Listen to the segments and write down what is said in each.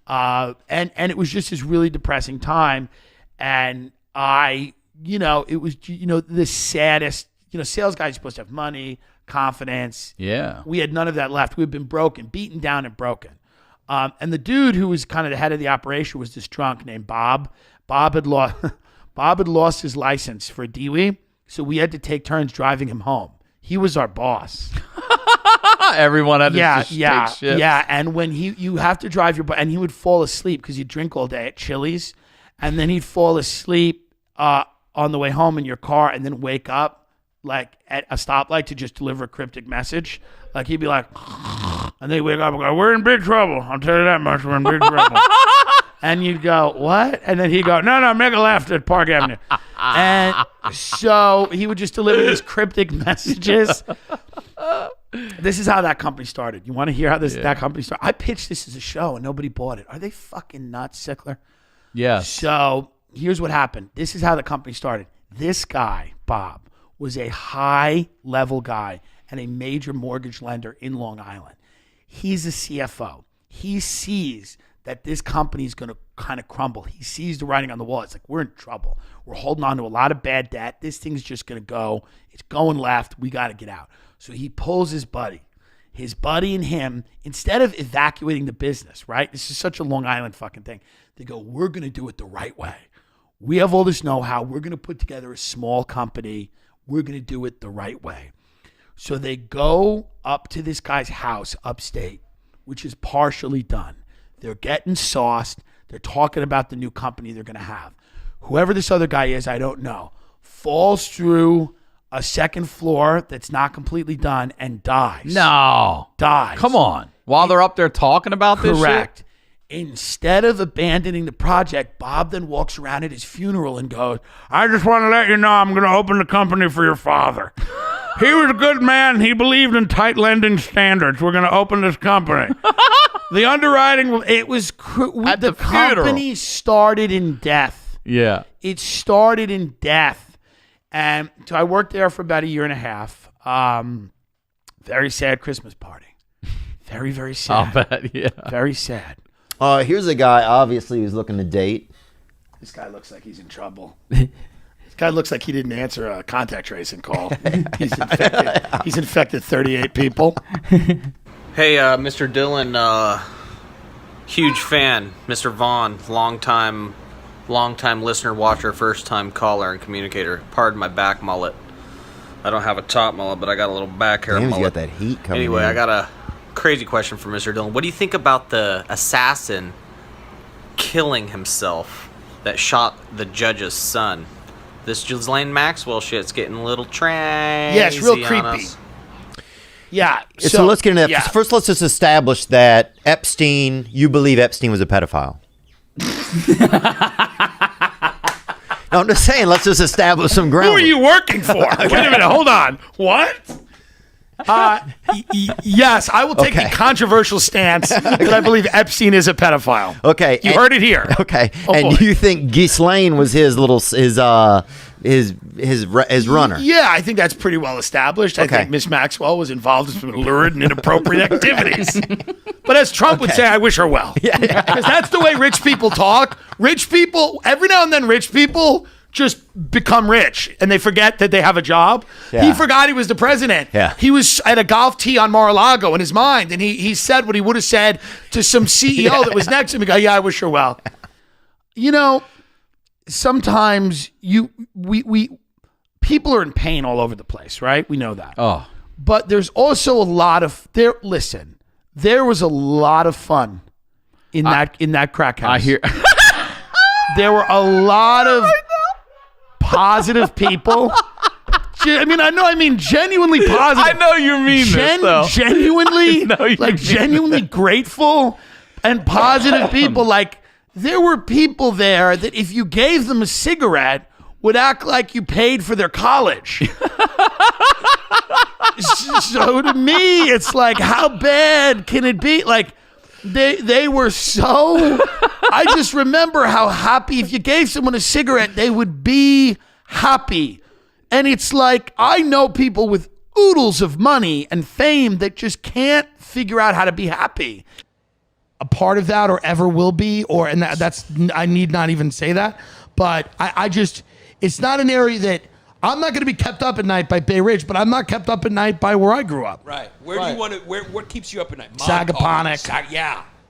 And it was just this really depressing time. And it was, the saddest, sales guys are supposed to have money, confidence. Yeah. We had none of that left. We had been broken, beaten down and broken. And the dude who was kind of the head of the operation was this drunk named Bob. Bob had lost his license for a DWI, so we had to take turns driving him home. He was our boss. Everyone had to take shifts. Yeah. And when you have to drive and he would fall asleep because he'd drink all day at Chili's, and then he'd fall asleep on the way home in your car, and then wake up like at a stoplight to just deliver a cryptic message. Like he'd be like, and then he'd wake up and go, "We're in big trouble. I'll tell you that much. We're in big trouble." And you'd go, "What?" And then he'd go, No, make a left at Park Avenue. And so he would just deliver these cryptic messages. This is how that company started. You want to hear how that company started? I pitched this as a show and nobody bought it. Are they fucking nuts, Sickler? Yeah. So here's what happened. This is how the company started. This guy, Bob, was a high-level guy and a major mortgage lender in Long Island. He's a CFO. He sees that this company is going to kind of crumble. He sees the writing on the wall. It's like, we're in trouble. We're holding on to a lot of bad debt. This thing's just going to go. It's going left. We got to get out. So he pulls his buddy. His buddy and him, instead of evacuating the business, right? This is such a Long Island fucking thing. They go, we're going to do it the right way. We have all this know-how. We're going to put together a small company. We're going to do it the right way. So they go up to this guy's house upstate, which is partially done. They're getting sauced. They're talking about the new company they're going to have. Whoever this other guy is, I don't know, falls through a second floor that's not completely done and dies. No. Dies. Come on. While they're up there talking about this shit? Correct. Instead of abandoning the project, Bob then walks around at his funeral and goes, I just want to let you know I'm going to open the company for your father. He was a good man. He believed in tight lending standards. We're going to open this company. The underwriting, it was, the company started in death. Yeah. It started in death. And so I worked there for about a year and a half. Very sad Christmas party. Very, very sad. I'll bet, yeah. Very sad. Here's a guy, obviously, who's looking to date. This guy looks like he's in trouble. This guy looks like he didn't answer a contact tracing call. He's infected 38 people. Hey, Mr. Dillion, huge fan. Mr. Vaughn, long-time listener, watcher, first-time caller and communicator. Pardon my back mullet. I don't have a top mullet, but I got a little back hair mullet. He's got that heat coming Anyway, in. I got a crazy question for Mr. Dillion. What do you think about the assassin killing himself that shot the judge's son? This Ghislaine Maxwell shit's getting a little crazy. Yeah, it's real creepy. Yeah. So let's get into that. Yeah. First, let's just establish that you believe Epstein was a pedophile. No, I'm just saying, let's just establish some ground. Who are you working for? Wait a minute, hold on. What? Yes, I will take a controversial stance that I believe Epstein is a pedophile. Okay. You heard it here. Okay. Oh, and boy. you think Ghislaine was his runner? Yeah, I think that's pretty well established. I think Miss Maxwell was involved in some lurid and inappropriate activities. But as Trump would say, I wish her well. Yeah. Because that's the way rich people talk. Rich people, every now and then rich people just become rich and they forget that they have a job. Yeah. He forgot he was the president. Yeah. He was at a golf tee on Mar-a-Lago in his mind, and he said what he would have said to some CEO that was next to him. He go, yeah, I wish her well. You know, sometimes people are in pain all over the place, right? We know that. Oh. But there's also a lot of there was a lot of fun in that crack house. I hear there were a lot of positive people. I mean genuinely positive. I know you mean this, though. Genuinely grateful and positive people. Like, there were people there that if you gave them a cigarette would act like you paid for their college. So to me, it's like, how bad can it be? Like, they were so... I just remember how happy, if you gave someone a cigarette, they would be happy. And it's like, I know people with oodles of money and fame that just can't figure out how to be happy. a part of that or ever will be, that's I need not even say that. But I just, it's not an area that I'm not going to be kept up at night by Bay Ridge, but I'm not kept up at night by where I grew up. Right. Where do you want to? What keeps you up at night? Sagaponack.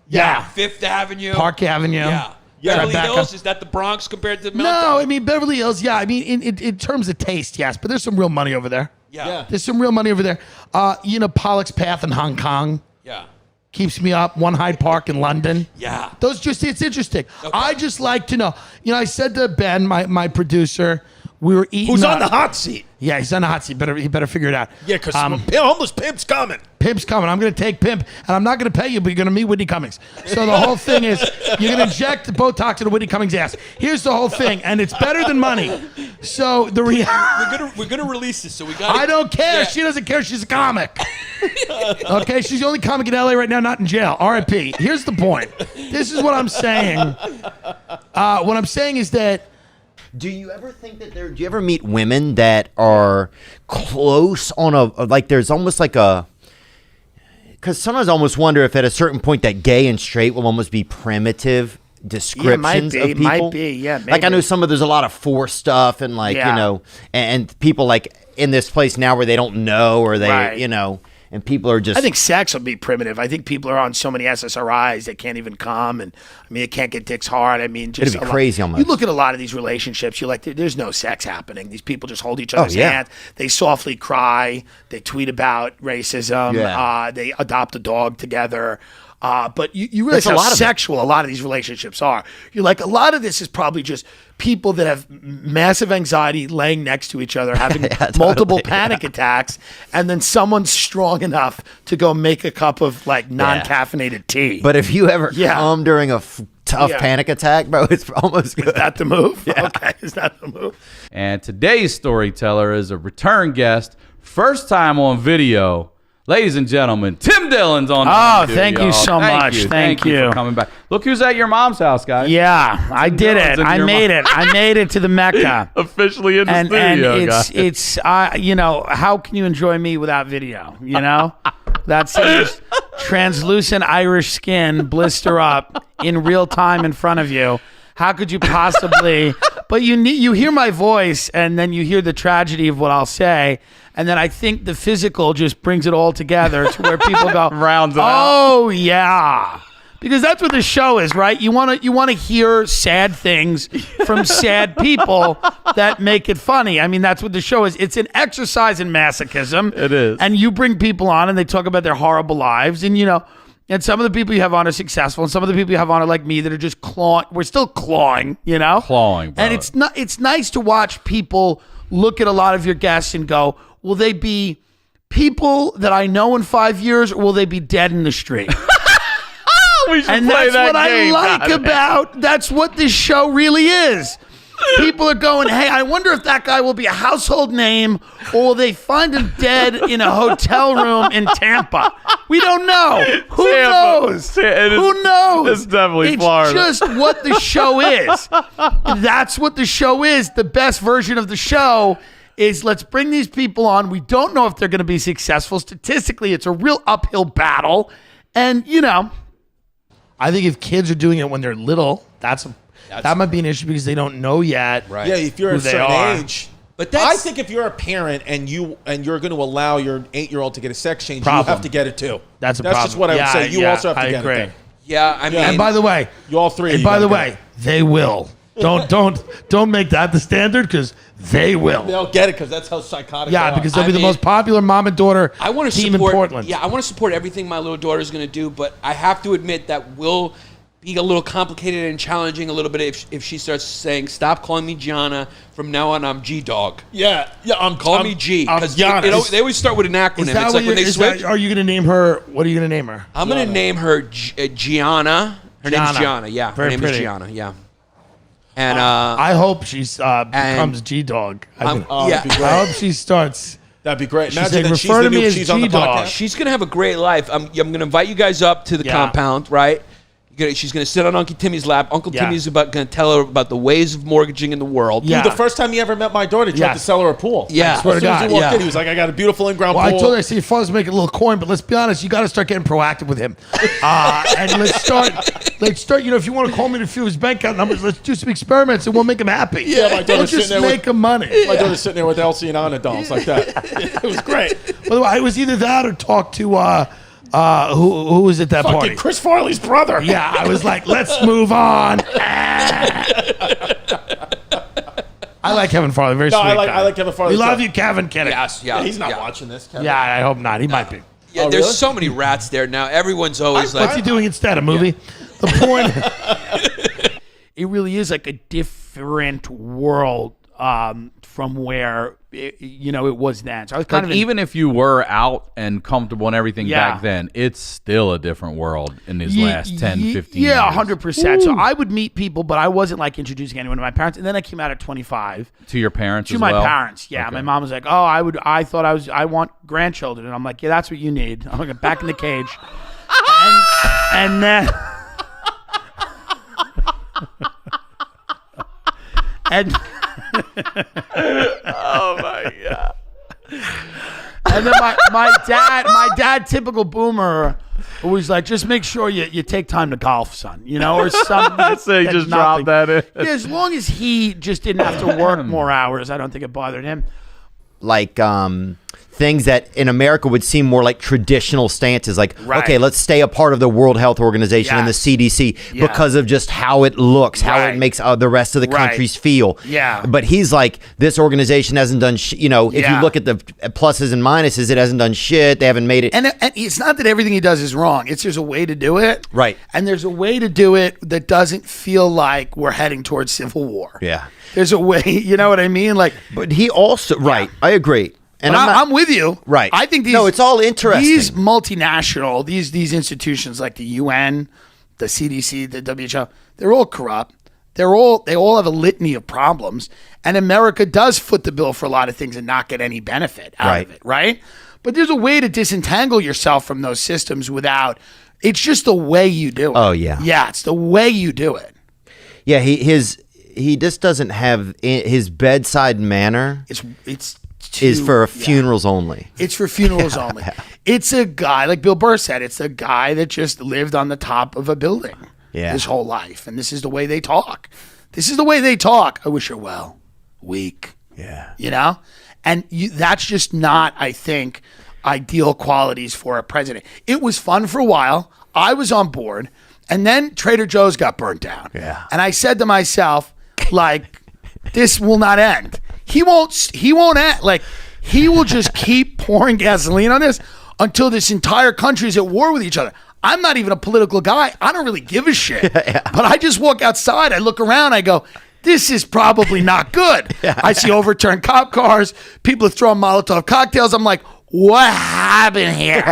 Yeah. Fifth Avenue. Park Avenue. Yeah. Beverly Hills, is that the Bronx compared to Milton? No, I mean Beverly Hills. Yeah, I mean in terms of taste, yes, but there's some real money over there. Yeah. There's some real money over there. Pollock's Path in Hong Kong. Yeah. Keeps me up. One Hyde Park in London. Yeah. It's interesting. Okay. I just like to know. I said to Ben, my producer, we were eating. Who's on the hot seat? Yeah, he's on the hot seat. He better figure it out. Yeah, because homeless Pimp's coming. Pimp's coming. I'm going to take Pimp, and I'm not going to pay you, but you're going to meet Whitney Cummings. So the whole thing is, you're going to inject Botox into Whitney Cummings' ass. Here's the whole thing, and it's better than money. So the we're gonna release this. So we got. I don't care. Yeah. She doesn't care. She's a comic. Okay, she's the only comic in LA right now, not in jail. R.I.P. Here's the point. This is what I'm saying. What I'm saying is that. Do you ever think that do you ever meet women that are close on there's almost like because sometimes I almost wonder if at a certain point that gay and straight will almost be primitive descriptions of people. Might be, yeah. Maybe. Like I know there's a lot of force stuff and and people like in this place now where they don't know or they, right. And people are just. I think sex will be primitive. I think people are on so many SSRIs they can't even come, and they can't get dicks hard. Just it'd be crazy almost. You look at a lot of these relationships, you're like, there's no sex happening. These people just hold each other's hands. They softly cry. They tweet about racism. Yeah. They adopt a dog together. But you realize how sexual a lot of these relationships are. You're like, a lot of this is probably just people that have massive anxiety laying next to each other, having multiple panic attacks, and then someone's strong enough to go make a cup of non-caffeinated tea. But if you ever come during a tough panic attack, bro, it's almost good. Is that the move? Yeah. Okay, is that the move? And today's storyteller is a return guest, first time on video. Ladies and gentlemen, Tim Dillon's on. Thank you so much. Thank you for coming back. Look who's at your mom's house, guys. Yeah, I did it. I made it. I made it to the Mecca. Officially in the studio, and guys. it's how can you enjoy me without video? That's translucent Irish skin blister up in real time in front of you. How could you possibly? But you hear my voice, and then you hear the tragedy of what I'll say. And then I think the physical just brings it all together to where people go, rounds it out. Oh yeah, because that's what the show is, right? You want to hear sad things from sad people that make it funny. That's what the show is. It's an exercise in masochism. It is. And you bring people on, and they talk about their horrible lives, and and some of the people you have on are successful, and some of the people you have on are like me that are just clawing. We're still clawing, Clawing, bro. And it's nice to watch people look at a lot of your guests and go, will they be people that I know in 5 years, or will they be dead in the street? And that's what I like about. That's what this show really is. People are going, hey, I wonder if that guy will be a household name, or will they find him dead in a hotel room in Tampa? We don't know. Who knows? Who knows? It's definitely Florida. It's just what the show is. That's what the show is. The best version of the show is, let's bring these people on. We don't know if they're going to be successful. Statistically, it's a real uphill battle. And, I think if kids are doing it when they're little, that might be an issue because they don't know yet. Right. Yeah, if you're a certain age. But I think if you're a parent and you're going to allow your 8-year-old to get a sex change, you have to get it too. That's problem. Just what I would say. You also have to get it. Yeah, and by the way, you all three. And by the way, they will. Don't make that the standard, because they will. They'll get it because that's how psychotic they are. Because they'll be the most popular mom and daughter team in Portland. Yeah, I want to support everything my little daughter is going to do, but I have to admit that will be a little complicated and challenging a little bit if she starts saying, stop calling me Gianna. From now on, I'm G-Dog. Yeah. Call me G. Because Gianna. They always start with an acronym. It's like when they switch. Are you going to name her? What are you going to name her? I'm going to name her Gianna. Her name's Gianna. Yeah. Very her name pretty. is Gianna. Yeah. And I hope she becomes G-Dog. I hope she starts. That'd be great. She's Imagine saying, that she's refer the to me new as she's on the G-Dog. podcast. She's going to have a great life. I'm going to invite you guys up to the compound, right? She's going to sit on Uncle Timmy's lap. Uncle Yeah. Timmy's going to tell her about the ways of mortgaging in the world. Yeah. Dude, the first time he ever met my daughter, he tried to sell her a pool. Yeah. As Swear to soon as God, he walked yeah. in, he was like, I got a beautiful in-ground Well, pool. I told her, I said, your father's making a little coin, but let's be honest, you got to start getting proactive with him. And let's start, if you want to call me to few his bank account numbers, let's do some experiments and we'll make him happy. Yeah, my daughter's We'll just sitting there make him money. My daughter's sitting there with Elsie and Anna dolls like that. It was great. By the way, it was either that or talk to, who was at that Fucking party? Chris Farley's brother. Yeah, I was like, let's move on. I like Kevin Farley, very No, sweet I guy. like Kevin Farley. We love too. you, Kevin. Kidding. Yes, yeah. He's not yeah. watching this. Kevin. Yeah, I hope not. He might be. Yeah, Oh, there's really? so many rats there now. Everyone's always What's like, he doing instead? A movie? The point. It really is like a different world from where it was then. So I was kind Like, of even if you were out and comfortable and everything Yeah. back then, it's still a different world in these last 10, 15 years. Yeah, 100%. So I would meet people, but I wasn't like introducing anyone to my parents. And then I came out at 25 To your parents to as my well? parents. Yeah, Okay. my mom was like, "Oh, I want grandchildren." And I'm like, "Yeah, that's what you need." I'm like, back in the cage, and then. And Oh, my God. and then my dad, typical boomer, was like, just make sure you take time to golf, son, or something. So he just dropped that in. Yeah, as long as he just didn't have to work more hours, I don't think it bothered him. Like things that in America would seem more like traditional stances, like, Right. okay, let's stay a part of the World Health Organization and the Yes. CDC Yeah. because of just how it looks, how Right. it makes the rest of the Right. countries feel. Yeah. But he's like, this organization hasn't done if you Yeah. look at the pluses and minuses, it hasn't done shit. They haven't made it. And it's not that everything he does is wrong. It's there's a way to do it. Right. And there's a way to do it that doesn't feel like we're heading towards civil war. Yeah. There's a way, you know what I mean? Like, But he also, right, I agree. And but I'm I'm with you. Right. I think these. No, it's all interesting. These multinational, these institutions like the UN, the CDC, the WHO, they're all corrupt. They all have a litany of problems, and America does foot the bill for a lot of things and not get any benefit out Right. of it, right? But there's a way to disentangle yourself from those systems without. It's just the way you do it. Oh, yeah. Yeah, it's the way you do it. Yeah, he just doesn't have his bedside manner It's is too- for yeah. funerals only. It's for funerals only. It's a guy, like Bill Burr said, it's a guy that just lived on the top of a building his whole life. And this is the way they talk. This is the way they talk. I wish her well. Weak. Yeah. And that's just not, I think, ideal qualities for a president. It was fun for a while. I was on board. And then Trader Joe's got burnt down. Yeah. And I said to myself, like, this will not end. He won't end. Like, he will just keep pouring gasoline on this until this entire country is at war with each other. I'm not even a political guy. I don't really give a shit. But I just walk outside. I look around. I go, this is probably not good. I see overturned cop cars. People are throwing Molotov cocktails. I'm like, what happened here?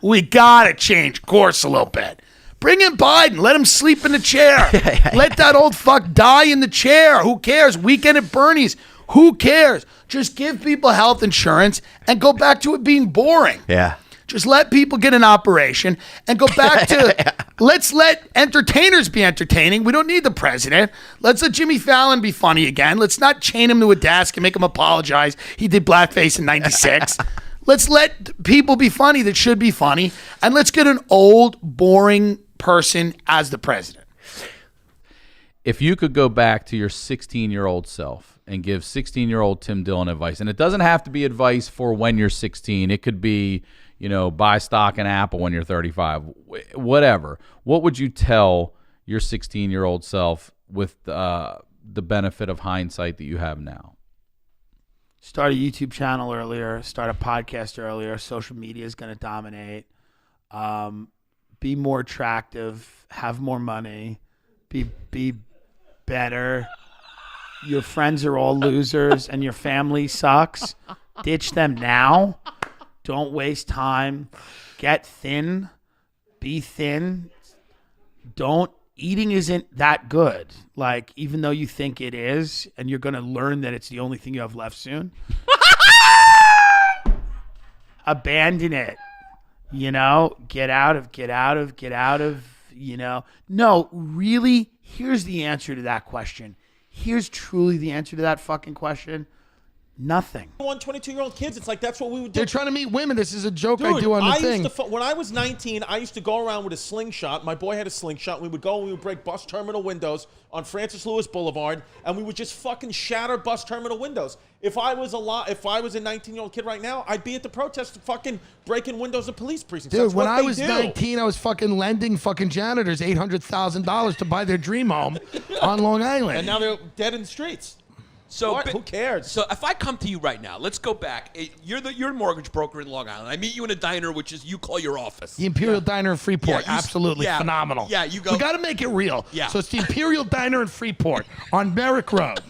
We got to change course a little bit. Bring in Biden. Let him sleep in the chair. Let that old fuck die in the chair. Who cares? Weekend at Bernie's. Who cares? Just give people health insurance and go back to it being boring. Yeah. Just let people get an operation and go back to let's let entertainers be entertaining. We don't need the president. Let's let Jimmy Fallon be funny again. Let's not chain him to a desk and make him apologize. He did blackface in 96. Let's let people be funny that should be funny. And let's get an old, boring person as the president. If you could go back to your 16-year-old self and give 16-year-old Tim Dillon advice, and it doesn't have to be advice for when you're 16. It could be, buy stock in Apple when you're 35, whatever. What would you tell your 16-year-old self with the benefit of hindsight that you have now? Start a YouTube channel earlier. Start a podcast earlier. Social media is going to dominate. Be more attractive. Have more money. Be better. Your friends are all losers and your family sucks. Ditch them now. Don't waste time. Get thin. Be thin. Eating isn't that good. Like, even though you think it is, and you're going to learn that it's the only thing you have left soon. Abandon it. Get out of you know? No, really, here's the answer to that question. Here's truly the answer to that fucking question. Nothing. 22-year-old kids, it's like that's what we would do. They're trying to meet women. This is a joke Dude, I do on the thing. When I was 19, I used to go around with a slingshot. My boy had a slingshot. We would go and we would break bus terminal windows on Francis Lewis Boulevard, and we would just fucking shatter bus terminal windows. If I was a 19-year-old kid right now, I'd be at the protest fucking breaking windows of police precincts. Dude, That's when what I they was do. 19, I was fucking lending fucking janitors $800,000 to buy their dream home on Long Island. And now they're dead in the streets. So What? Who cares? So if I come to you right now, let's go back. You're a mortgage broker in Long Island. I meet you in a diner, which is you call your office. The Imperial Diner in Freeport, Yeah, absolutely yeah, phenomenal. yeah, you go- We got to make it real. Yeah. So it's the Imperial Diner in Freeport on Merrick Road.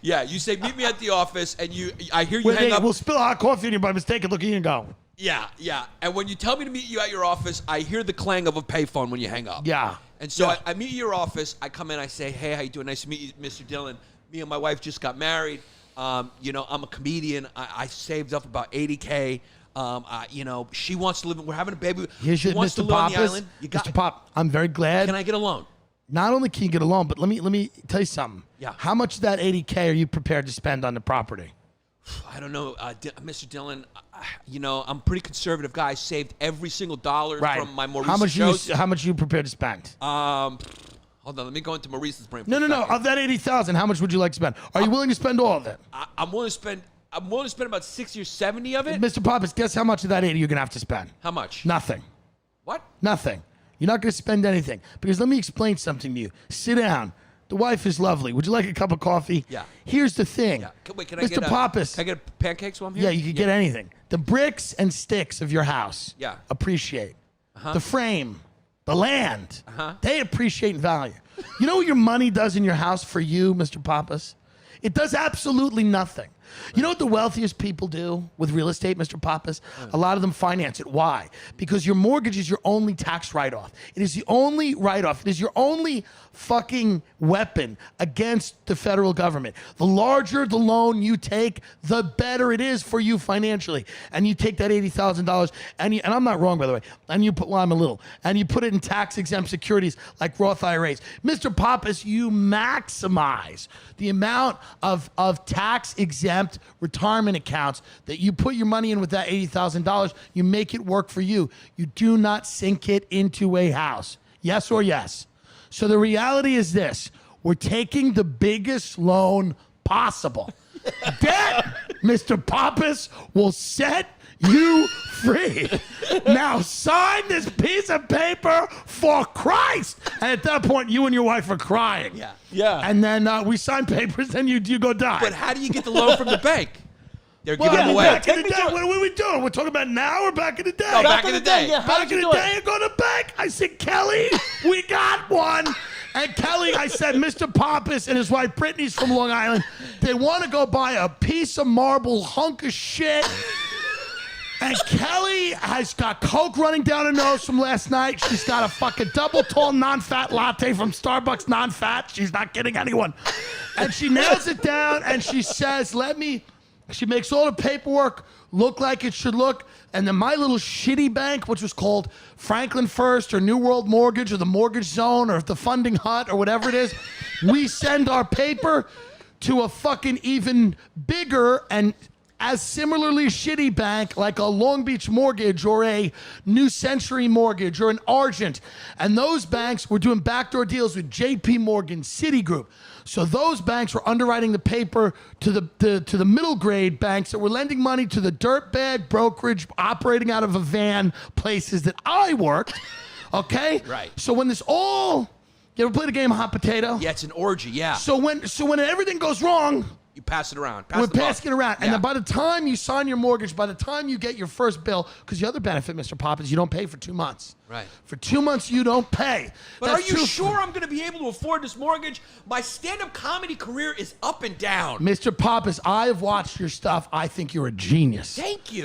Yeah, you say meet me at the office, and I hear you Wait, hang up. we'll spill hot coffee on you by mistake and look at you and go. Yeah, yeah. And when you tell me to meet you at your office, I hear the clang of a payphone when you hang up. Yeah. And so I meet you at your office. I come in. I say, hey, how you doing? Nice to meet you, Mr. Dillion. Me and my wife just got married. You know, I'm a comedian. I saved up about $80K. You know, she wants to live. We're having a baby. Here's she your wants to Mr. live on the Pappas. island. You got Mr. Pop, I'm very glad. Can I get a loan? Not only can you get a loan, but let me tell you something. Yeah. How much of that $80K are you prepared to spend on the property? I don't know, Mr. Dillon. You know, I'm a pretty conservative guy. I saved every single dollar from my more recent shows. How much are you prepared to spend? Hold on, let me go into Maurice's brain. For No. a second. Of that 80,000, how much would you like to spend? Are you willing to spend all of it? I'm willing to spend. I'm willing to spend about 60 or 70 of it. Mr. Pappas, guess how much of that 80 you're gonna have to spend? How much? Nothing. What? Nothing. You're not gonna spend anything because let me explain something to you. Sit down. The wife is lovely. Would you like a cup of coffee? Yeah. Here's the thing. Yeah. Wait, can I Mr. get Pappas. Can I get pancakes while I'm here? Yeah, you can get anything. The bricks and sticks of your house. Yeah. Appreciate. The frame, the land. They appreciate and value. You know what your money does in your house for you, Mr. Pappas? It does absolutely nothing. You know what the wealthiest people do with real estate, Mr. Pappas? A lot of them finance it. Why? Because your mortgage is your only tax write-off. It is the only write-off. It is your only fucking weapon against the federal government. The larger the loan you take, the better it is for you financially. And you take that $80,000, and I'm not wrong, by the way, and you put, well, I'm a little, and you put it in tax-exempt securities like Roth IRAs. Mr. Pappas, you maximize the amount of tax-exempt retirement accounts that you put your money in with that $80,000. You make it work for you. You do not sink it into a house. Yes or yes? So the reality is this. We're taking the biggest loan possible. Debt, Mr. Pappas, will set you free. Now sign this piece of paper for Christ. And at that point, you and your wife are crying. Yeah. Yeah. And then we sign papers, and you go die. But how do you get the loan from the bank? They're Well, giving them away. back in the day, what are we doing? We're talking about now or back in the day? No, back in the day. Yeah, how Back did in you the do day, it? I go to the bank. I said, Kelly, we got one. And Kelly, I said, Mr. Pappas and his wife Brittany's from Long Island. They want to go buy a piece of marble hunk of shit. And Kelly has got Coke running down her nose from last night. She's got a fucking double tall non-fat latte from Starbucks non-fat. She's not kidding anyone. And she nails it down and she says, she makes all the paperwork look like it should look. And then my little shitty bank, which was called Franklin First or New World Mortgage or the Mortgage Zone or the Funding Hut or whatever it is, we send our paper to a fucking even bigger and as similarly shitty bank like a Long Beach Mortgage or a New Century Mortgage or an Argent. And those banks were doing backdoor deals with JP Morgan, Citigroup. So those banks were underwriting the paper to the middle grade banks that were lending money to the dirtbag brokerage operating out of a van places that I worked. Okay? Right. So when this all, you ever played a game of hot potato? Yeah, it's an orgy. Yeah. So when everything goes wrong, you pass it around. we're passing it around. And Yeah. then by the time you sign your mortgage, by the time you get your first bill, because the other benefit, Mr. Pop, is you don't pay for 2 months. Right. For 2 months, you don't pay. But That's are you too- sure I'm going to be able to afford this mortgage? My stand-up comedy career is up and down. Mr. Pappas, I have watched your stuff. I think you're a genius. Thank you.